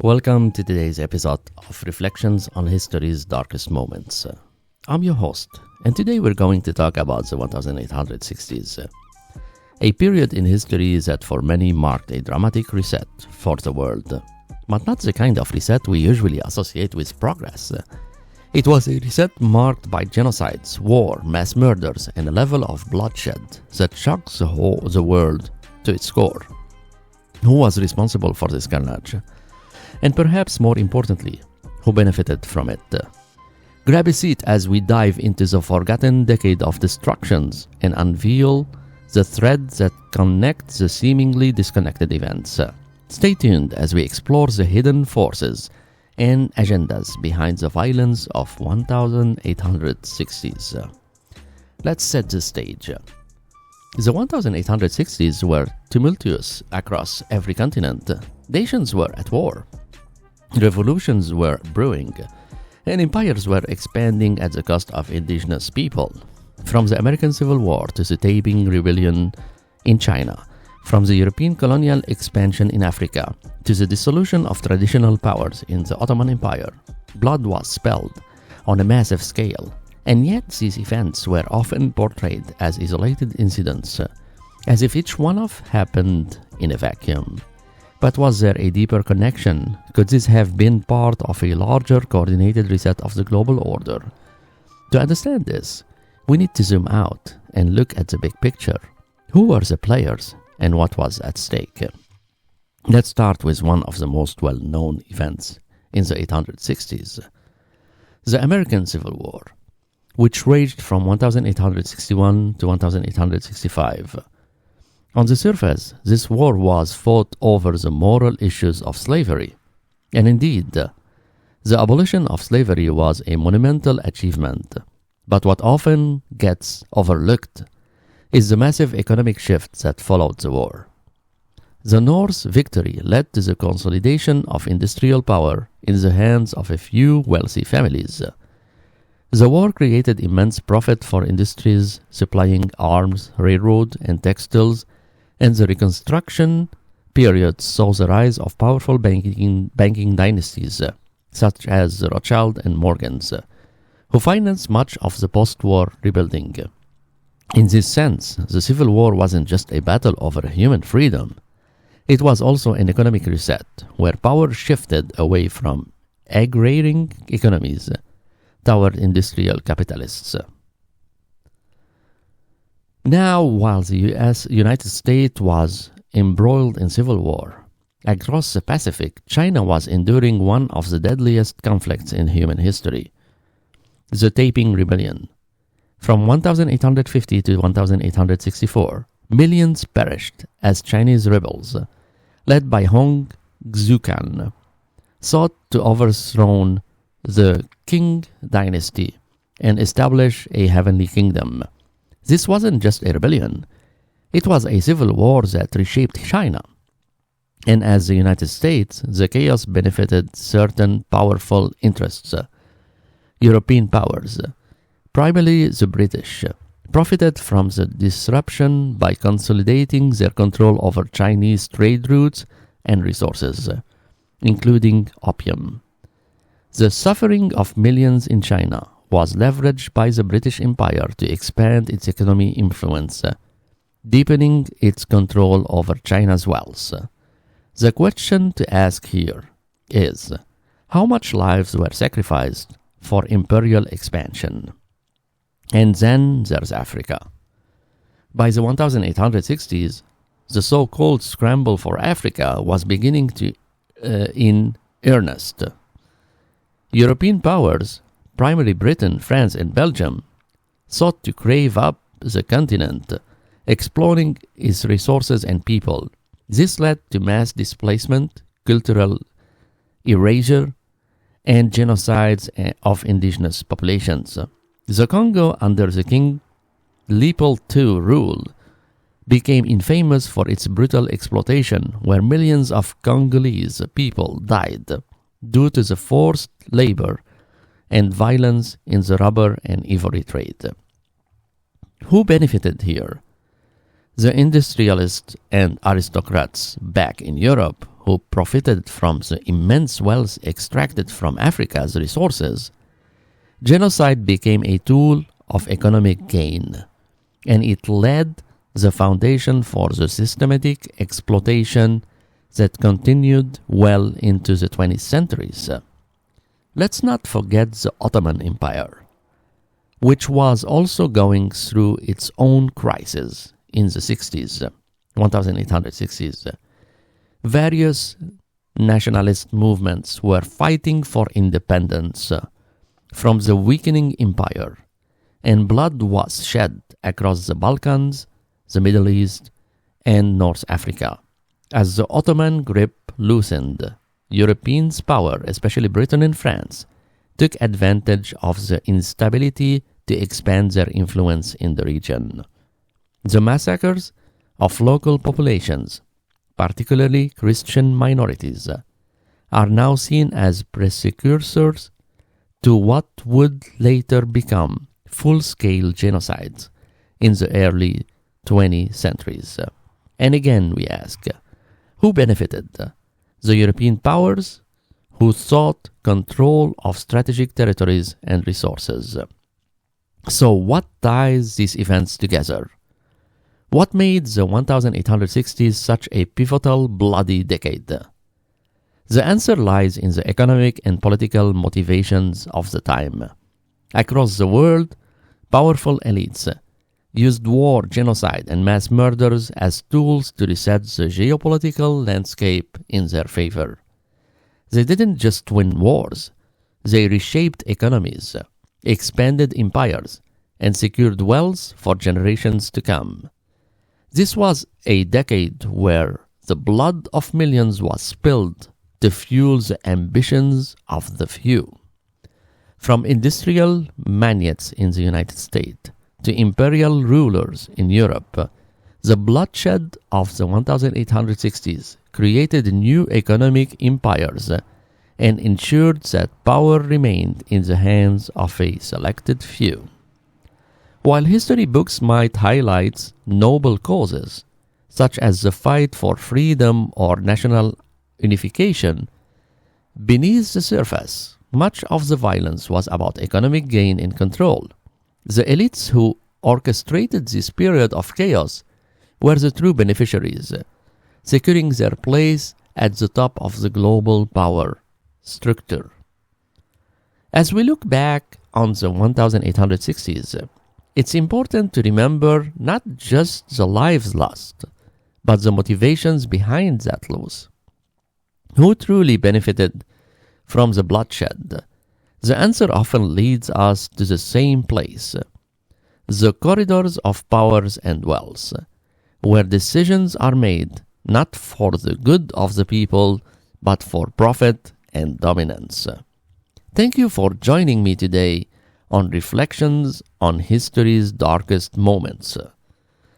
Welcome to today's episode of Reflections on History's Darkest Moments. I'm your host, and today we're going to talk about the 1860s, a period in history that for many marked a dramatic reset for the world, but not the kind of reset we usually associate with progress. It was a reset marked by genocides, war, mass murders, and a level of bloodshed that shocked the world to its core. Who was responsible for this carnage? And perhaps more importantly, who benefited from it? Grab a seat as we dive into the forgotten decade of destructions and unveil the threads that connect the seemingly disconnected events. Stay tuned as we explore the hidden forces and agendas behind the violence of 1860s. Let's set the stage. The 1860s were tumultuous across every continent. Nations were at war. Revolutions were brewing, and empires were expanding at the cost of indigenous people. From the American Civil War to the Taiping Rebellion in China, from the European colonial expansion in Africa to the dissolution of traditional powers in the Ottoman Empire, blood was spilled on a massive scale, and yet these events were often portrayed as isolated incidents, as if each one happened in a vacuum. But was there a deeper connection? Could this have been part of a larger coordinated reset of the global order? To understand this, we need to zoom out and look at the big picture. Who were the players and what was at stake? Let's start with one of the most well-known events in the 1860s, the American Civil War, which raged from 1861 to 1865. On the surface, this war was fought over the moral issues of slavery. And indeed, the abolition of slavery was a monumental achievement. But what often gets overlooked is the massive economic shift that followed the war. The North's victory led to the consolidation of industrial power in the hands of a few wealthy families. The war created immense profit for industries supplying arms, railroad, and textiles, and the Reconstruction period saw the rise of powerful banking dynasties, such as the Rothschild and Morgans, who financed much of the post-war rebuilding. In this sense, the Civil War wasn't just a battle over human freedom. It was also an economic reset, where power shifted away from agrarian economies toward industrial capitalists. Now, while the United States was embroiled in civil war, across the Pacific, China was enduring one of the deadliest conflicts in human history, the Taiping Rebellion. From 1850 to 1864, millions perished as Chinese rebels, led by Hong Xiuquan, sought to overthrow the Qing dynasty and establish a heavenly kingdom. This wasn't just a rebellion, it was a civil war that reshaped China. And as the United States, the chaos benefited certain powerful interests. European powers, primarily the British, profited from the disruption by consolidating their control over Chinese trade routes and resources, including opium. The suffering of millions in China was leveraged by the British Empire to expand its economic influence, deepening its control over China's wealth. The question to ask here is, how much lives were sacrificed for imperial expansion? And then there's Africa. By the 1860s, the so-called scramble for Africa was beginning in earnest. European powers, primarily Britain, France, and Belgium, sought to crave up the continent, exploring its resources and people. This led to mass displacement, cultural erasure, and genocides of indigenous populations. The Congo, under the King Leopold II rule, became infamous for its brutal exploitation, where millions of Congolese people died due to the forced labor and violence in the rubber and ivory trade. Who benefited here? The industrialists and aristocrats back in Europe, who profited from the immense wealth extracted from Africa's resources, genocide became a tool of economic gain, and it laid the foundation for the systematic exploitation that continued well into the 20th centuries. Let's not forget the Ottoman Empire, which was also going through its own crisis in the 1860s. Various nationalist movements were fighting for independence from the weakening empire, and blood was shed across the Balkans, the Middle East, and North Africa. As the Ottoman grip loosened, Europeans' power, especially Britain and France, took advantage of the instability to expand their influence in the region. The massacres of local populations, particularly Christian minorities, are now seen as precursors to what would later become full-scale genocides in the early 20th centuries. And again, we ask, who benefited? The European powers who sought control of strategic territories and resources. So what ties these events together? What made the 1860s such a pivotal, bloody decade? The answer lies in the economic and political motivations of the time. Across the world, powerful elites used war, genocide, and mass murders as tools to reset the geopolitical landscape in their favor. They didn't just win wars, they reshaped economies, expanded empires, and secured wealth for generations to come. This was a decade where the blood of millions was spilled to fuel the ambitions of the few. From industrial magnates in the United States to imperial rulers in Europe, the bloodshed of the 1860s created new economic empires and ensured that power remained in the hands of a selected few. While history books might highlight noble causes, such as the fight for freedom or national unification, beneath the surface, much of the violence was about economic gain and control. The elites who orchestrated this period of chaos were the true beneficiaries, securing their place at the top of the global power structure. As we look back on the 1860s, it's important to remember not just the lives lost, but the motivations behind that loss. Who truly benefited from the bloodshed? The answer often leads us to the same place, the corridors of powers and wealth, where decisions are made not for the good of the people, but for profit and dominance. Thank you for joining me today on Reflections on History's Darkest Moments.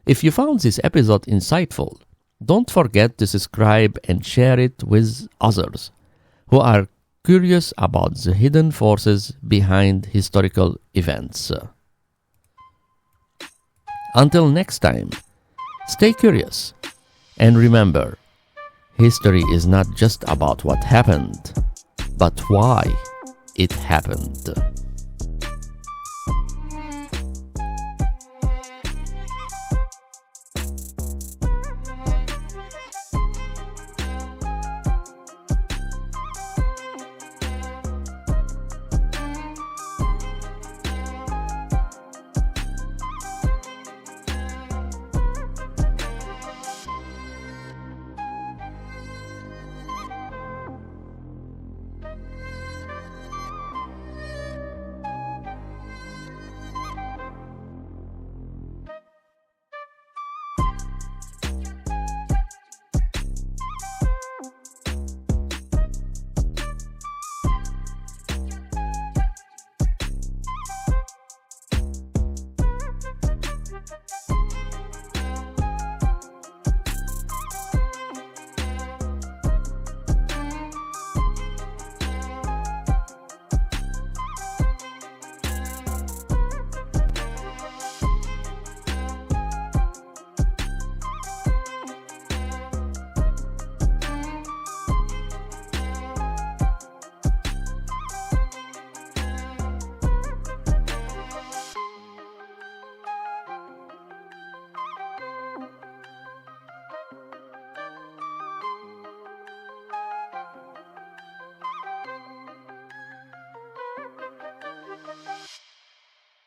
If you found this episode insightful, don't forget to subscribe and share it with others who are curious about the hidden forces behind historical events. Until next time, stay curious and remember, history is not just about what happened, but why it happened.